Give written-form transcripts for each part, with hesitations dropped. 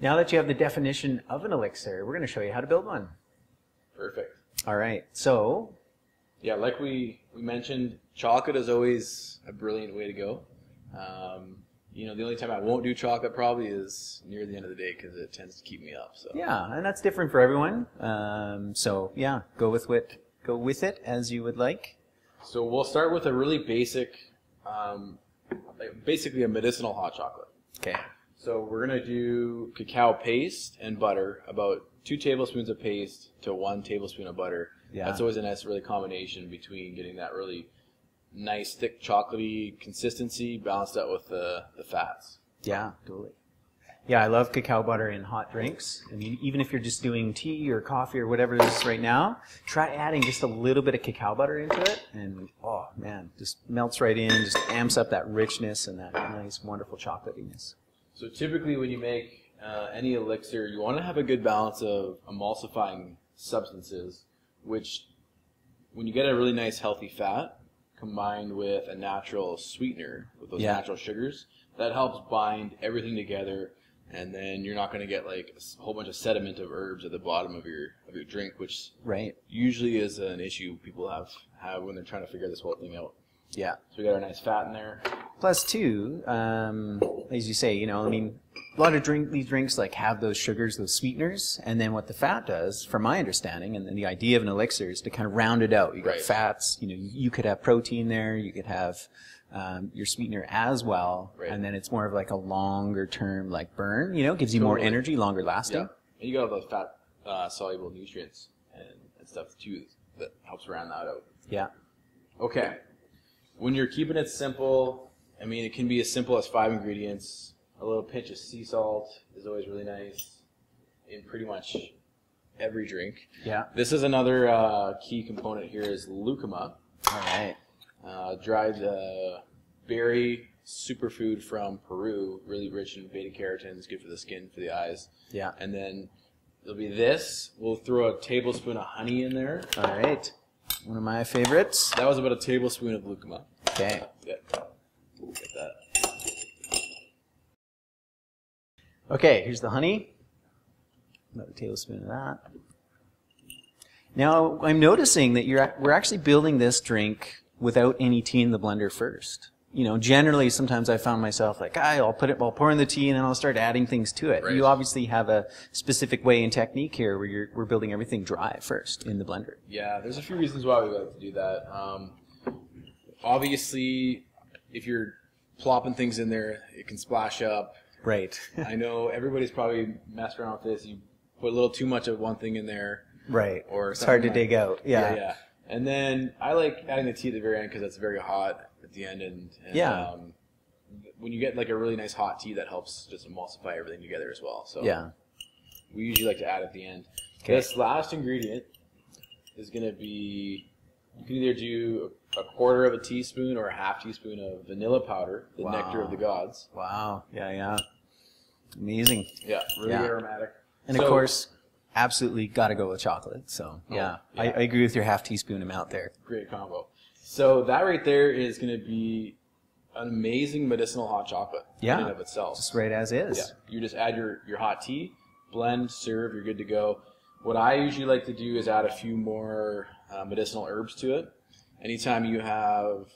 Now that you have the definition of an elixir, we're going to show you how to build one. Perfect. All right. So, yeah, like we mentioned, chocolate is always a brilliant way to go. You know, the only time I won't do chocolate probably is near the end of the day because it tends to keep me up. So yeah, and that's different for everyone. So yeah, go with it as you would like. So we'll start with a really basic, basically a medicinal hot chocolate. Okay. So we're gonna do cacao paste and butter, about 2 tablespoons of paste to 1 tablespoon of butter. Yeah. That's always a nice really combination between getting that really nice thick chocolatey consistency balanced out with the fats. Yeah, totally. Yeah, I love cacao butter in hot drinks. I mean, even if you're just doing tea or coffee or whatever it is right now, try adding just a little bit of cacao butter into it, and oh man, just melts right in, just amps up that richness and that nice, wonderful chocolatiness. So typically when you make any elixir, you want to have a good balance of emulsifying substances, which when you get a really nice healthy fat combined with a natural sweetener with those natural sugars, that helps bind everything together, and then you're not going to get like a whole bunch of sediment of herbs at the bottom of your drink, which usually is an issue people have when they're trying to figure this whole thing out. Yeah. So we got our nice fat in there. Plus, too, as you say, you know, I mean, a lot of these drinks like have those sugars, those sweeteners, and then what the fat does, from my understanding, and then the idea of an elixir is to kind of round it out. You got fats, you know, you could have protein there, you could have your sweetener as well, and then it's more of like a longer term like burn, you know, gives you more energy, longer lasting. Yeah. And you got all those fat soluble nutrients and stuff too that helps round that out. Yeah. Okay. When you're keeping it simple, I mean, it can be as simple as 5 ingredients. A little pinch of sea salt is always really nice in pretty much every drink. Yeah. This is another key component here is lucuma. All right. Dried berry superfood from Peru, really rich in beta carotenes, good for the skin, for the eyes. Yeah. And then there'll be this. We'll throw a tablespoon of honey in there. All right. One of my favorites. That was about a tablespoon of lucuma. Okay. Yeah. We'll get that. Okay, here's the honey. About a tablespoon of that. Now, I'm noticing that we're actually building this drink without any tea in the blender first. You know, generally, sometimes I found myself like, I'll pour in the tea and then I'll start adding things to it. Right. You obviously have a specific way and technique here where we're building everything dry first in the blender. Yeah, there's a few reasons why we like to do that. Obviously, if you're plopping things in there, it can splash up. Right. I know everybody's probably messed around with this. You put a little too much of one thing in there. Right. Or it's hard to dig out. Yeah. Yeah. And then I like adding the tea at the very end because it's very hot at the end. And when you get like a really nice hot tea, that helps just emulsify everything together as well. So we usually like to add at the end. Okay. This last ingredient is going to be, you can either do a quarter of a teaspoon or a half teaspoon of vanilla powder, the nectar of the gods. Wow. Yeah. Amazing. Yeah, really aromatic. And of course, absolutely got to go with chocolate. So I agree with your half teaspoon amount there. Great combo. So that right there is going to be an amazing medicinal hot chocolate in and of itself. Just right as is. Yeah. You just add your hot tea, blend, serve, you're good to go. What I usually like to do is add a few more medicinal herbs to it. Anytime you have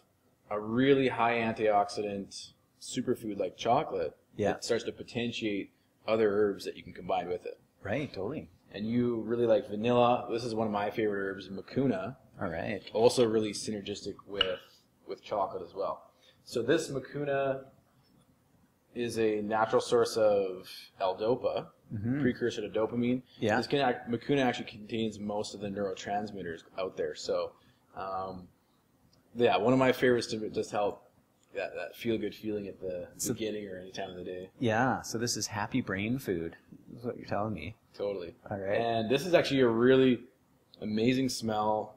a really high antioxidant superfood like chocolate, it starts to potentiate other herbs that you can combine with it. Right, totally. And you really like vanilla. This is one of my favorite herbs, mucuna. All right. Also really synergistic with chocolate as well. So this mucuna is a natural source of L-dopa, precursor to dopamine. Yeah. This mucuna actually contains most of the neurotransmitters out there. So, one of my favorites to just help that feel-good feeling at the beginning or any time of the day. Yeah, so this is happy brain food, is what you're telling me. Totally. All right. And this is actually a really amazing smell,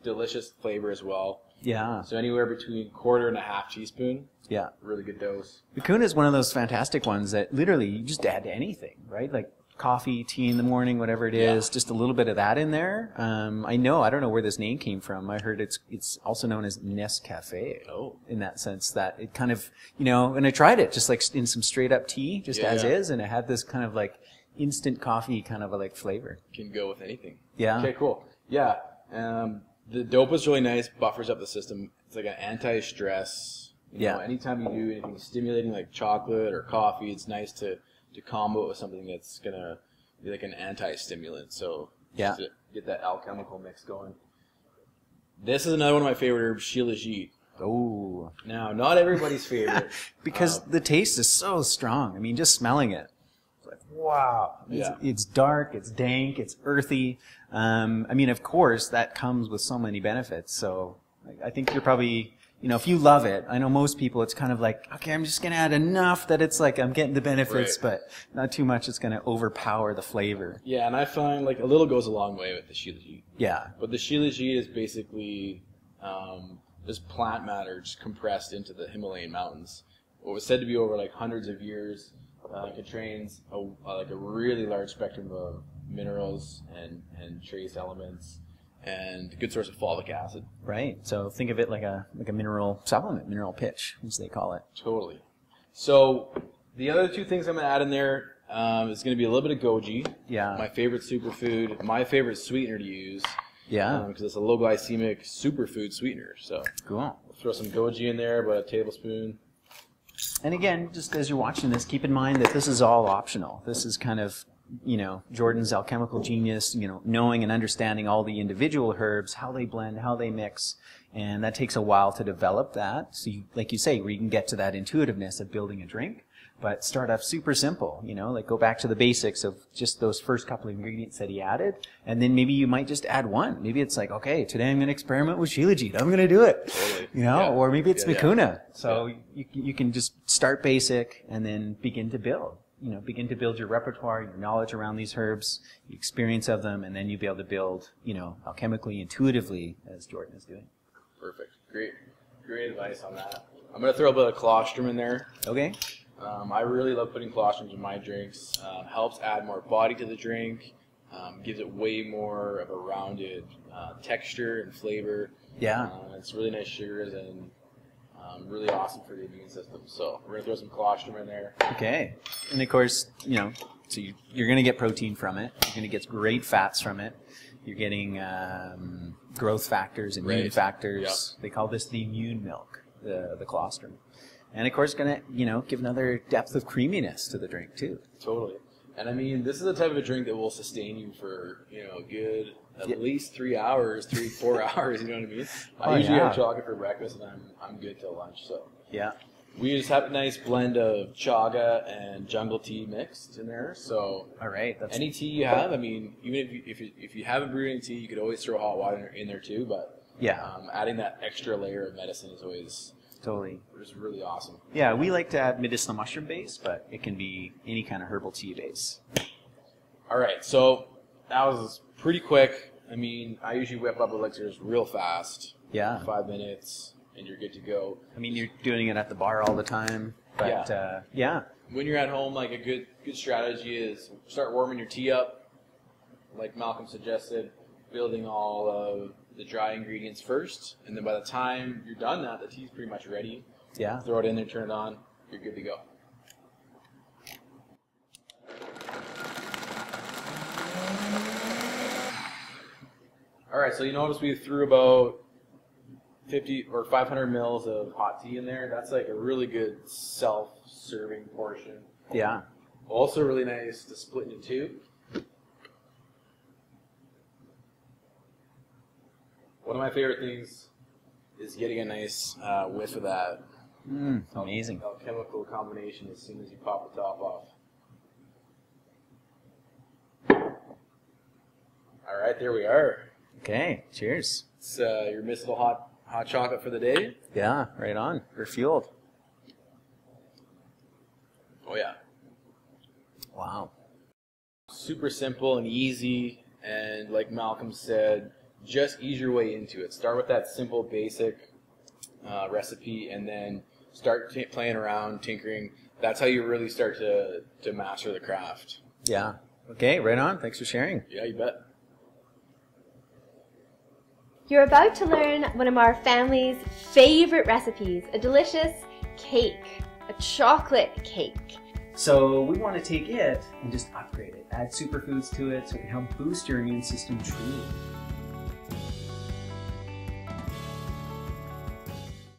delicious flavor as well. Yeah. So anywhere between quarter and a half teaspoon. Yeah. Really good dose. Mucuna is one of those fantastic ones that literally you just add to anything, right? Like coffee, tea in the morning, whatever it is, just a little bit of that in there. I don't know where this name came from. I heard it's also known as Nescafe. Oh. In that sense that it kind of, and I tried it just like in some straight up tea, just as is, and it had this kind of like instant coffee kind of a like flavor. Can go with anything. Yeah. Okay, cool. Yeah. The dope is really nice, buffers up the system. It's like an anti-stress. Anytime you do anything stimulating like chocolate or coffee, it's nice to combo it with something that's going to be like an anti-stimulant. So just to get that alchemical mix going. This is another one of my favorite herbs, shilajit. Oh. Now, not everybody's favorite. Because the taste is so strong. I mean, just smelling it. It's like, wow. It's dark, it's dank, it's earthy. I mean, of course, that comes with so many benefits. So I think you're probably... if you love it, I know most people, it's kind of like, okay, I'm just going to add enough that it's like I'm getting the benefits, but not too much. It's going to overpower the flavor. Yeah, and I find like a little goes a long way with the shilajit. Yeah. But the shilajit is basically this plant matter just compressed into the Himalayan mountains. What was said to be over like hundreds of years contains like a really large spectrum of minerals and trace elements. And a good source of folic acid. Right. So think of it like a mineral supplement, mineral pitch, as they call it. Totally. So the other two things I'm going to add in there is going to be a little bit of goji. Yeah. My favorite superfood, my favorite sweetener to use. Yeah. Because it's a low glycemic superfood sweetener. So cool. We'll throw some goji in there, about a tablespoon. And again, just as you're watching this, keep in mind that this is all optional. This is kind of Jordan's alchemical genius, knowing and understanding all the individual herbs, how they blend, how they mix, and that takes a while to develop that. So like you say, where you can get to that intuitiveness of building a drink, but start off super simple, like go back to the basics of just those first couple of ingredients that he added, and then maybe you might just add one. Maybe it's like, okay, today I'm going to experiment with shilajit. I'm going to do it, totally. Or maybe it's vicuna. So you can just start basic and then begin to build. Begin to build your repertoire, your knowledge around these herbs, the experience of them, and then you'll be able to build, alchemically, intuitively, as Jordan is doing. Perfect. Great advice on that. I'm going to throw a bit of colostrum in there. Okay. I really love putting colostrum in my drinks. Helps add more body to the drink. Gives it way more of a rounded texture and flavor. Yeah. It's really nice sugars and really awesome for the immune system. So we're going to throw some colostrum in there. Okay. And of course, so you're going to get protein from it. You're going to get great fats from it. You're getting growth factors, immune factors. Yep. They call this the immune milk, the colostrum. And of course, going to, give another depth of creaminess to the drink too. Totally. And I mean, this is the type of a drink that will sustain you for, a good at least 3 hours, 4 hours, you know what I mean? I usually have chocolate for breakfast and I'm good till lunch, so. Yeah. We just have a nice blend of chaga and jungle tea mixed in there, so. All right. Any tea you have, I mean, even if you haven't brewed any tea, you could always throw hot water in there too, but adding that extra layer of medicine is always just really awesome. Yeah, we like to add medicinal mushroom base, but it can be any kind of herbal tea base. All right, so that was pretty quick. I mean, I usually whip up elixirs real fast. Yeah. 5 minutes, and you're good to go. I mean, you're doing it at the bar all the time. But, yeah. When you're at home, like a good strategy is start warming your tea up, like Malcolm suggested, building all of the dry ingredients first, and then by the time you're done that, the tea's pretty much ready. Yeah. Throw it in there, turn it on, you're good to go. All right, so you notice we threw about 50 or 500 mils of hot tea in there. That's like a really good self-serving portion. Yeah. Also really nice to split into two. One of my favorite things is getting a nice whiff of that. Amazing. Alchemical combination as soon as you pop the top off. All right, there we are. Okay, cheers. It's your missile hot chocolate for the day. Yeah, right on. We're fueled. Oh yeah. Wow. Super simple and easy, and like Malcolm said, just ease your way into it. Start with that simple, basic recipe, and then start playing around, tinkering. That's how you really start to master the craft. Yeah. Okay, right on. Thanks for sharing. Yeah, you bet. You're about to learn one of our family's favorite recipes, a delicious cake, a chocolate cake. So we want to take it and just upgrade it, add superfoods to it so it can help boost your immune system truly.